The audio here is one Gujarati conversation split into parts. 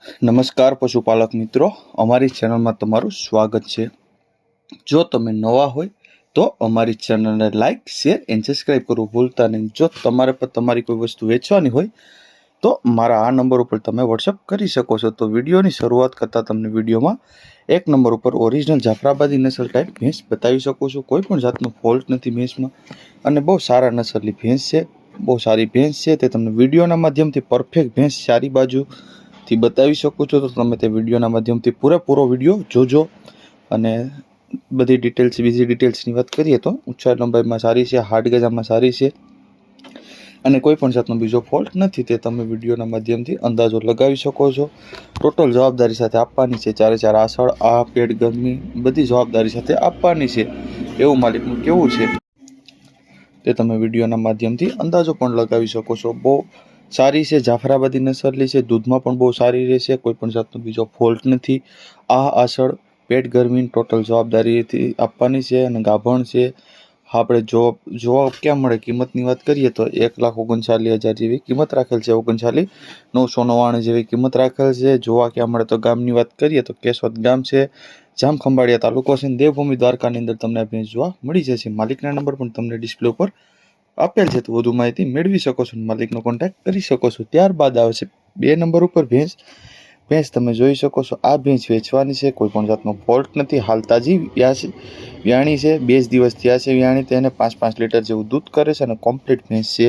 નમસ્કાર પશુપાલક મિત્રો, અમારી ચેનલમાં તમારું સ્વાગત છે। જો તમે નવા હોય તો અમારી ચેનલને લાઇક, શેર એન્ડ સબસ્ક્રાઇબ કરવું ભૂલતા નહીં। જો તમારે પણ તમારી કોઈ વસ્તુ વેચવાની હોય તો મારા આ નંબર ઉપર તમે વોટ્સઅપ કરી શકો છો। તો વિડીયોની શરૂઆત કરતાં તમને વિડીયોમાં એક નંબર ઉપર ઓરિજિનલ જાફરાબાદી નસલ ટાઈપ ભેંસ બતાવી શકું છું। કોઈ પણ જાતનો ફોલ્ટ નથી ભેંસમાં અને બહુ સારા નસલની ભેંસ છે, બહુ સારી ભેંસ છે। તે તમને વિડીયોના માધ્યમથી પરફેક્ટ ભેંસ સારી બાજુ થી બતાવી શકો છો। તો તમે તે વિડીયોના માધ્યમથી પૂરેપૂરો વિડીયો જોજો અને બધી ડિટેલ્સ બીજી ડિટેલ્સની વાત કરીએ તો ઊંચાઈ લંબાઈમાં સારી છે, હાડ ગજામાં સારી છે અને કોઈ પણ જાતનો બીજો ફોલ્ટ નથી। તે તમે વિડીયોના માધ્યમથી અંદાજો લગાવી શકો છો। ટોટલ જવાબદારી સાથે આપવાની છે, ચારે ચાર આસળ, આ પેટ, ગરમી બધી જવાબદારી સાથે આપવાની છે એવું માલિકનું કહેવું છે। તે તમે વિડીયોના માધ્યમથી અંદાજો પણ લગાવી શકો છો। બહુ સારી છે, જાફરાબાદી નસલની છે, દૂધમાં પણ બહુ સારી રહેશે, કોઈ પણ જાતનો બીજો ફોલ્ટ નથી। આ આસળ, પેટ, ગરમી ટોટલ જવાબદારીથી આપવાની છે અને ગાભણ છે। આપણે જોવા ક્યાં મળે કિંમતની વાત કરીએ તો 1,39,000 જેવી કિંમત રાખેલ છે, 39,999 જેવી કિંમત રાખેલ છે। જોવા ક્યાં મળે તો ગામની વાત કરીએ તો કેશોદ ગામ છે, જામખંભાળિયા તાલુકો છે, દેવભૂમિ દ્વારકાની અંદર તમને આ ભેંસ જોવા મળી જશે। માલિકના નંબર પણ તમને ડિસ્પ્લે ઉપર આપેલ છે, તો વધુ માહિતી મેળવી શકો છો, માલિકનો કોન્ટેક્ટ કરી શકો છો। ત્યારબાદ આવે છે 2 નંબર ઉપર ભેંસ તમે જોઈ શકો છો। આ ભેંસ વેચવાની છે, કોઈ પણ જાતનો ફોલ્ટ નથી, હાલ તાજી વ્યાણી છે, 2 જ દિવસ થયા છે વ્યાણી। તેને 5 લીટર જેવું દૂધ કરે છે અને કમ્પ્લીટ ભેંસ છે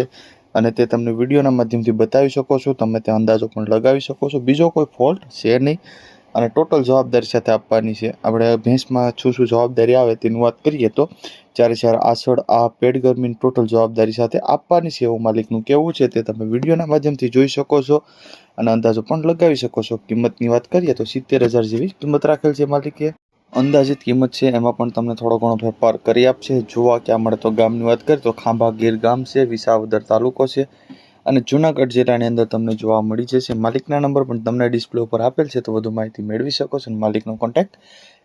અને તે તમને વિડીયોના માધ્યમથી બતાવી શકો છો। તમે તે અંદાજો પણ લગાવી શકો છો, બીજો કોઈ ફોલ્ટ છે નહીં અને ટોટલ જવાબદારી સાથે આપવાની છે। આપણે ભેંસમાં શું જવાબદારી આવે તેની વાત કરીએ તો ચારે ચાર આસળ, આ પેટ, ગરમી ટોટલ જવાબદારી સાથે આપવાની છે એવું માલિકનું કહેવું છે। તે તમે વિડીયોના માધ્યમથી જોઈ શકો છો અને અંદાજો પણ લગાવી શકો છો। કિંમતની વાત કરીએ તો 70,000 જેવી કિંમત રાખેલ છે માલિકે। અંદાજિત કિંમત છે એમાં પણ તમને થોડો ઘણો ફેરફાર કરી આપશે। જોવા ક્યાં મળે તો ગામની વાત કરીએ તો ખાંભા ગીર ગામ છે, વિસાવદર તાલુકો છે અને જૂનાગઢ જિલ્લાની અંદર તમને જોવા મળી જશે। માલિકના નંબર પણ તમને ડિસ્પ્લે ઉપર આપેલ છે, તો વધુ માહિતી મેળવી શકો છો અને માલિકનો કોન્ટેક્ટ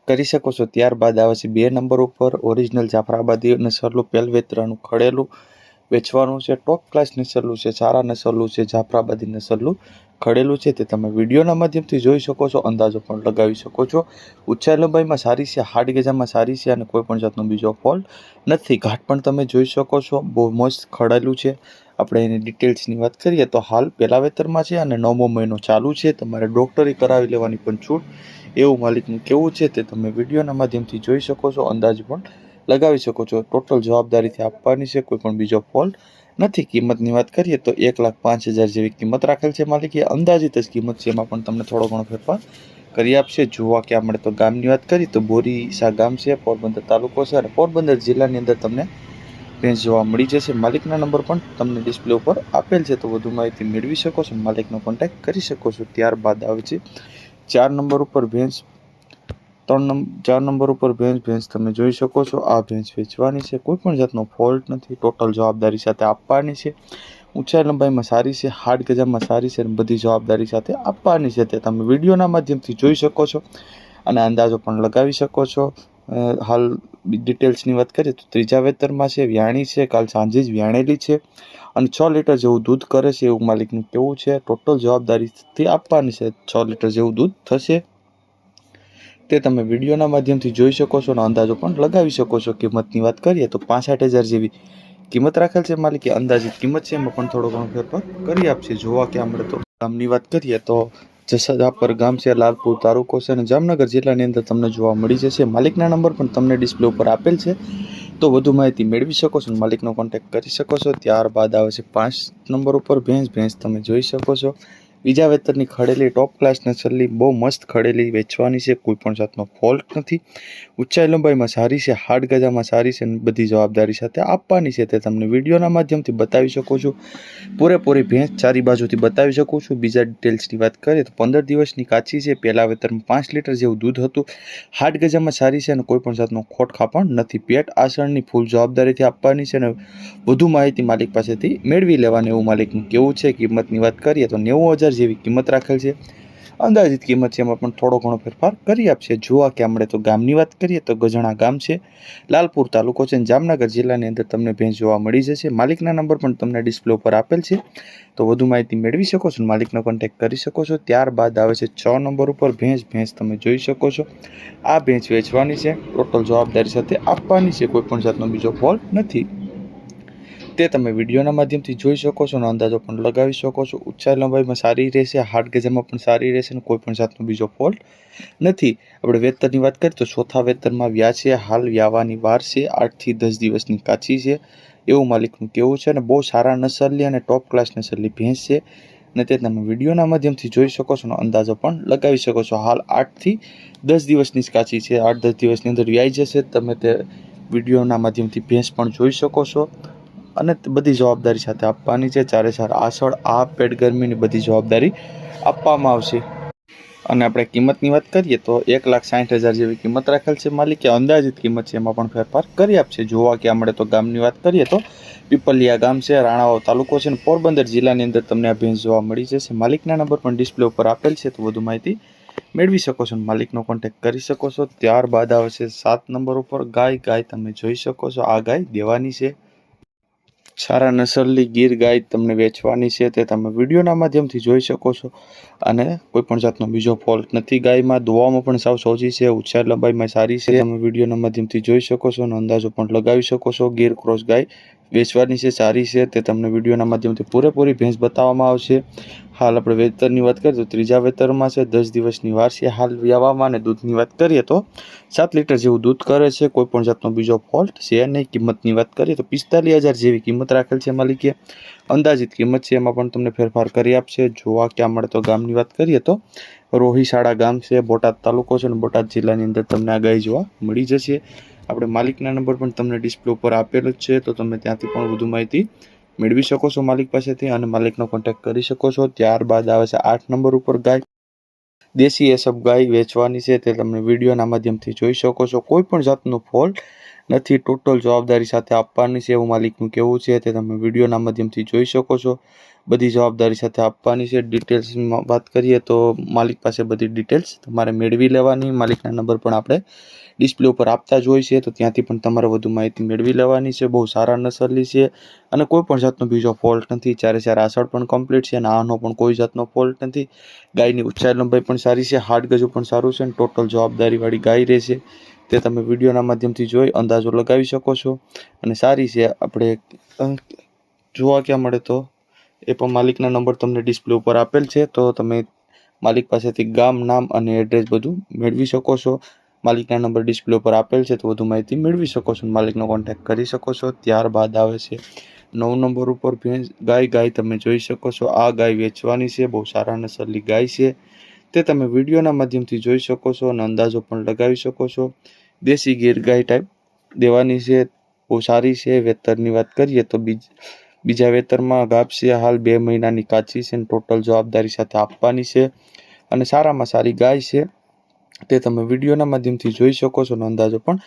કરી શકો છો। ત્યારબાદ આવે છે 2 નંબર ઉપર ઓરિજિનલ જાફરાબાદી નસલનું પહેલવેતરાનું ખડેલું વેચવાનું છે, ટોપ ક્લાસ નસલનું છે, સારા નસલનું છે, જાફરાબાદી નસલનું ખડેલું છે। તે તમે વિડીયોના માધ્યમથી જોઈ શકો છો, અંદાજો પણ લગાવી શકો છો। ઊંચાઈ લંબાઈમાં સારી છે, હાડ ગજામાં સારી છે અને કોઈ પણ જાતનો બીજો ફોલ્ટ નથી। ઘાટ પણ તમે જોઈ શકો છો, બહુ મસ્ત ખડેલું છે। આપણે એની ડિટેલ્સની વાત કરીએ તો હાલ પહેલા વેતરમાં છે અને 9મો મહિનો ચાલુ છે, તમારે ડૉક્ટરી કરાવી લેવાની પણ છૂટ એવું માલિકનું કહેવું છે। તે તમે વિડીયોના માધ્યમથી જોઈ શકો છો, અંદાજ પણ લગાવી શકો છો। ટોટલ જવાબદારીથી આપવાની છે, કોઈ પણ બીજો ફોલ્ટ નથી। કિંમતની વાત કરીએ તો 1,05,000 જેવી કિંમત રાખેલ છે માલિકે, અંદાજિત જ કિંમત છે, એમાં પણ તમને થોડો ઘણો ફેરફાર કરી આપશે। જોવા ક્યાં મળે તો ગામની વાત કરીએ તો બોરીસા ગામ છે, પોરબંદર તાલુકો છે અને પોરબંદર જિલ્લાની અંદર તમને ભેંસ જોવા મળી જશે। માલિકના નંબર પણ તમને ડિસ્પ્લે ઉપર આપેલ છે, તો વધુ માહિતી મેળવી શકો છો, માલિકનો કોન્ટેક્ટ કરી શકો છો। ત્યારબાદ આવે છે 4 નંબર ઉપર ભેંસ 4 નંબર ઉપર ભેંસ તમે જોઈ શકો છો। આ ભેંસ વેચવાની છે, કોઈ પણ જાતનો ફોલ્ટ નથી, ટોટલ જવાબદારી સાથે આપવાની છે। ઊંચાઈ લંબાઈમાં સારી છે, હાડ ગજામાં સારી છે અને બધી જવાબદારી સાથે આપવાની છે। તે તમે વિડીયોના માધ્યમથી જોઈ શકો છો અને અંદાજો પણ લગાવી શકો છો। હાલ ડિટેલ્સની વાત કરીએ તો 3જા વેતરમાં છે, વ્યાણી છે, કાલ સાંજે જ વ્યાણેલી છે અને 6 લીટર જેવું દૂધ કરે છે એવું માલિકનું કહેવું છે। ટોટલ જવાબદારીથી આપવાની છે, 6 લીટર જેવું દૂધ થશે। તે તમે વિડીયોના માધ્યમથી જોઈ શકો છો અને અંદાજો પણ લગાવી શકો છો। કિંમતની વાત કરીએ તો 65,000 જેવી કિંમત રાખેલ છે માલિકે, અંદાજિત કિંમત છે, એમાં પણ થોડો ઘણો ફેરફાર કરી આપશે। જોવા ક્યાં મળે તો ગામની વાત કરીએ તો જસાદાપર ગામ છે, લાલપુર તાલુકો છે અને જામનગર જિલ્લાની અંદર તમને જોવા મળી જશે। માલિકના નંબર પણ તમને ડિસ્પ્લે ઉપર આપેલ છે, તો વધુ માહિતી મેળવી શકો છો, માલિકનો કોન્ટેક્ટ કરી શકો છો। ત્યારબાદ આવે છે 5 નંબર ઉપર ભેંસ તમે જોઈ શકો છો। બીજા વેતરની ખડેલી ટોપ ક્લાસ નસલની બહુ મસ્ત ખડેલી વેચવાની છે, કોઈ પણ જાતનો ફોલ્ટ નથી। ઊંચાઈ લંબાઈમાં સારી છે, હાડ ગજામાં સારી છે અને બધી જવાબદારી સાથે આપવાની છે। તે તમને વિડીયોના માધ્યમથી બતાવી શકો છો, પૂરેપૂરી ભેંસ ચારી બાજુથી બતાવી શકું છું। બીજા ડિટેલ્સની વાત કરીએ તો 15 દિવસની કાચી છે, પહેલા વેતરમાં 5 લીટર જેવું દૂધ હતું, હાડ ગજામાં સારી છે અને કોઈ પણ જાતનો ખોટ ખાપણ નથી। પેટ આસળની ફૂલ જવાબદારીથી આપવાની છે અને વધુ માહિતી માલિક પાસેથી મેળવી લેવાની એવું માલિકનું કહેવું છે। કિંમતની વાત કરીએ તો 90,000 જેવી કિંમત રાખેલ છે અંદાજિત કિંમત છે એમાં પણ થોડો ઘણો ફેરફાર કરી આપશે. જોવા કે મળે તો ગામની વાત કરીએ તો ગજણા ગામ છે, લાલપુર તાલુકો છે, જામનગર જિલ્લાની અંદર તમને ભેંસ જોવા મળી જશે. માલિકના નંબર પણ તમને ડિસ્પ્લે ઉપર આપેલ છે, તો વધુ માહિતી મેળવી શકો છો, માલિકનો કોન્ટેક્ટ કરી શકો છો. ત્યારબાદ આવે છે 6 નંબર ઉપર ભેંસ તમે જોઈ શકો છો. આ ભેંસ વેચવાની છે, ટોટલ જવાબદારી સાથે આપવાની છે, કોઈ પણ જાતનો બીજો ફોલ્ટ નથી. તે તમે વિડીયોના માધ્યમથી જોઈ શકો છો અને અંદાજો પણ લગાવી શકો છો. ઊંચાઈ લંબાઈમાં સારી રહેશે, હાડ ગજામાં પણ સારી રહેશે અને કોઈ પણ જાતનો બીજો ફોલ્ટ નથી. આપણે વેતરની વાત કરીએ તો ચોથા વેતરમાં વ્યા છે, હાલ વ્યાવાની વાર છે, 8 થી 10 દિવસની કાચી છે એવું માલિકનું કહેવું છે. અને બહુ સારા નસલની અને ટોપ ક્લાસ નસલની ભેંસ છે અને તે તમે વિડીયોના માધ્યમથી જોઈ શકો છો અને અંદાજો પણ લગાવી શકો છો. હાલ 8 થી 10 દિવસની જ કાચી છે, 8-10 દિવસની અંદર વ્યાઈ જશે. તમે તે વિડીયોના માધ્યમથી ભેંસ પણ જોઈ શકો છો અને બધી જવાબદારી સાથે આપવાની છે. 4 આસળ આ પેટ ગરમીની બધી જવાબદારી આપવામાં આવશે. અને આપણે કિંમતની વાત કરીએ તો 1,60,000 જેવી કિંમત રાખેલ છે. માલિકે અંદાજિત કિંમત છે એમાં પણ ફેરફાર કરી આપશે. જોવા કે મળે તો ગામની વાત કરીએ તો પીપલિયા ગામ છે, રાણાવાવ તાલુકો છે અને પોરબંદર જિલ્લાની અંદર તમને આ ભેંસ જોવા મળી જશે. માલિકના નંબર પણ ડિસ્પ્લે ઉપર આપેલ છે, તો વધુ માહિતી મેળવી શકો છો, માલિકનો કોન્ટેક્ટ કરી શકો છો. ત્યારબાદ આવે છે 7 નંબર ઉપર ગાય તમે જોઈ શકો છો. આ ગાય દેવાની છે, સારા નસલની ગીર ગાય તમને વેચવાની છે, તે તમે વિડીયોના માધ્યમથી જોઈ શકો છો અને કોઈ પણ જાતનો બીજો ફોલ્ટ નથી. ગાયમાં દોવામાં પણ સાવ સોજી છે, ઊંચાઈ લંબાઈમાં સારી છે, તમે વિડીયોના માધ્યમથી જોઈ શકો છો અને અંદાજો પણ લગાવી શકો છો. ગીર ક્રોસ ગાય વેચવાની છે, સારી છે, તે તમને વિડીયોના માધ્યમથી પૂરેપૂરી ભેંસ બતાવવામાં આવશે. હાલ આપણે વેતરની વાત કરીએ તો ત્રીજા વેતરમાં છે, 10 દિવસની વાર છે. હાલ વ્યાવામાં અને દૂધની વાત કરીએ તો 7 લીટર જેવું દૂધ કરે છે, કોઈ પણ જાતનો બીજો ફોલ્ટ છે નહીં. કિંમતની વાત કરીએ તો 45,000 જેવી કિંમત રાખેલ છે માલિકે. અંદાજિત કિંમત છે એમાં પણ તમને ફેરફાર કરી આપશે. જોવા ક્યાં મળે તો ગામની વાત કરીએ તો રોહિશાળા ગામ છે, બોટાદ તાલુકો છે અને બોટાદ જિલ્લાની અંદર તમને આ ગાય જોવા મળી જશે. આપણે માલિકના નંબર પણ તમને ડિસ્પ્લે ઉપર આપેલો જ છે, તો તમે ત્યાંથી પણ વધુ માહિતી મેળવી શકો છો માલિક પાસેથી અને માલિકનો કોન્ટેક્ટ કરી શકો છો. ત્યારબાદ આવે છે 8 નંબર ઉપર ગાય, દેશી એસબ ગાય વેચવાની છે, તે તમે વિડીયોના માધ્યમથી જોઈ શકો છો. કોઈ પણ જાતનો ફોલ્ટ નથી, ટોટલ જવાબદારી સાથે આપવાની છે એવું માલિકનું કહેવું છે, તે તમે વિડીયોના માધ્યમથી જોઈ શકો છો. બધી જવાબદારી સાથે આપવાની છે. ડિટેલ્સમાં વાત કરીએ તો માલિક પાસે બધી ડિટેલ્સ તમારે મેળવી લેવાની. માલિકના નંબર પણ આપણે ડિસ્પ્લે ઉપર આપતા જ હોય છે, તો ત્યાંથી પણ તમારે વધુ માહિતી મેળવી લેવાની છે. બહુ સારા નસલની છે અને કોઈ પણ જાતનો બીજો ફોલ્ટ નથી. 4 આસળ પણ કમ્પ્લીટ છે અને આનો પણ કોઈ જાતનો ફોલ્ટ નથી. ગાયની ઊંચાઈ લંબાઈ પણ સારી છે, હાડ ગજુ પણ સારું છે અને ટોટલ જવાબદારીવાળી ગાય રહેશે, તે તમે વિડીયોના માધ્યમથી જોઈ અંદાજો લગાવી શકો છો અને સારી છે. આપણે જોવા ક્યાં મળે તો એ પણ માલિકના નંબર તમને ડિસ્પ્લે ઉપર આપેલ છે, તો તમે માલિક પાસેથી ગામ, નામ અને એડ્રેસ બધું મેળવી શકો છો. માલિકના નંબર ડિસ્પ્લે ઉપર આપેલ છે, તો વધુ માહિતી મેળવી શકો છો, માલિકનો કોન્ટેક્ટ કરી શકો છો. ત્યારબાદ આવે છે 9 નંબર ઉપર ભેંસ ગાય તમે જોઈ શકો છો. આ ગાય વેચવાની છે, બહુ સારા નસલની ગાય છે, તે તમે વિડીયોના માધ્યમથી જોઈ શકો છો અને અંદાજો પણ લગાવી શકો છો. દેશી ગીર ગાય ટાઈપ દેવાની છે, બહુ સારી છે. વેતરની વાત કરીએ તો બીજા વેતરમાં ગાભ છે, હાલ 2 મહિનાની કાચી છે અને ટોટલ જવાબદારી સાથે આપવાની છે અને સારામાં સારી ગાય છે, તે તમે વિડીયોના માધ્યમથી જોઈ શકો છો અને અંદાજો પણ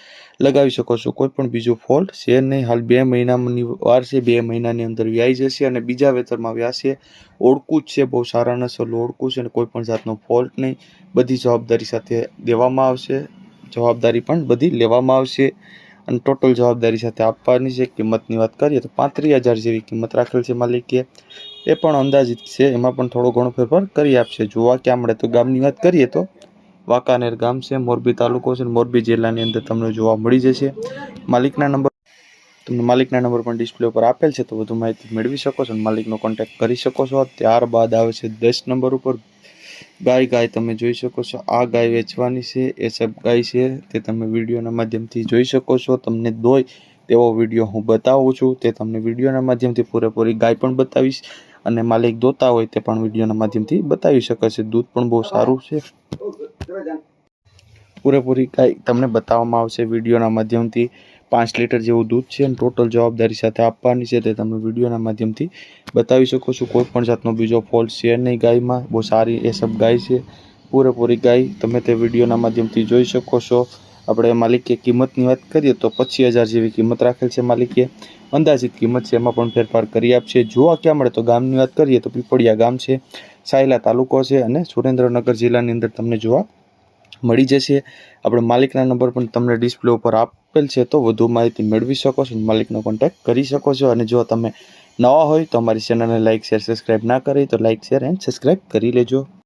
લગાવી શકો છો. કોઈ પણ બીજો ફોલ્ટ છે નહીં. હાલ 2 મહિનાની વાર છે, 2 મહિનાની અંદર વ્યાઈ જશે અને બીજા વેતરમાં વ્યાશે. ઓળખું જ છે, બહુ સારા નસલ ઓળખું છે અને કોઈ પણ જાતનો ફોલ્ટ નહીં. બધી જવાબદારી સાથે દેવામાં આવશે, જવાબદારી પણ બધી લેવામાં આવશે અને ટોટલ જવાબદારી સાથે આપવાની છે. કિંમતની વાત કરીએ તો 35,000 જેવી કિંમત રાખેલ છે માલિકે, એ પણ અંદાજિત છે, એમાં પણ થોડો ઘણો ફેરફાર કરી આપશે. જોવા ક્યાં મળે તો ગામની વાત કરીએ તો વાંકાનેર ગામ છે, મોરબી તાલુકો છે, મોરબી જિલ્લાની અંદર તમને જોવા મળી જશે. માલિકના નંબર પણ ડિસ્પ્લે ઉપર આપેલ છે, તો વધુ માહિતી મેળવી શકો છો અને માલિકનો કોન્ટેક્ટ કરી શકો છો. ત્યારબાદ આવે છે 10 નંબર ઉપર ગાય તમે જોઈ શકો છો. આ ગાય વેચવાની છે, એ સબ ગાય છે, તે તમે વિડીયોના માધ્યમથી જોઈ શકો છો. તમને દોય તેવો વિડીયો હું બતાવું છું, તે તમને વિડીયોના માધ્યમથી પૂરેપૂરી ગાય પણ બતાવીશ અને માલિક દોતા હોય તે પણ વિડીયોના માધ્યમથી બતાવી શકે છે. દૂધ પણ બહુ સારું છે, પૂરેપૂરી ગાય તમને બતાવવામાં આવશે વિડીયોના માધ્યમથી. 5 લીટર જેવું દૂધ છે અને ટોટલ જવાબદારી સાથે આપવાની છે, તે તમે વિડીયોના માધ્યમથી બતાવી શકો છો. કોઈ પણ જાતનો બીજો ફોલ્ટ છે નહીં ગાયમાં, બહુ સારી એ સબ ગાય છે, પૂરેપૂરી ગાય તમે તે વિડીયોના માધ્યમથી જોઈ શકો છો. આપણે માલિકે કિંમતની વાત કરીએ તો 25,000 જેવી કિંમત રાખેલ છે માલિકે. અંદાજિત કિંમત છે, એમાં પણ ફેરફાર કરી આપશે. જોવા ક્યાં મળે તો ગામની વાત કરીએ તો પીપળિયા ગામ છે, સાયલા તાલુકો છે અને સુરેન્દ્રનગર જિલ્લાની અંદર તમને જોવા મળી જશે. આપણે માલિકના નંબર પણ તમને ડિસ્પ્લે ઉપર આપેલ છે, તો વધુ માહિતી મેળવી શકો છો, માલિકનો કોન્ટેક્ટ કરી શકો છો. અને જો તમે નવા હોય તો અમારી ચેનલને લાઇક શેર સબસ્ક્રાઈબ ના કરી તો લાઇક શેર એન્ડ સબસ્ક્રાઈબ કરી લેજો.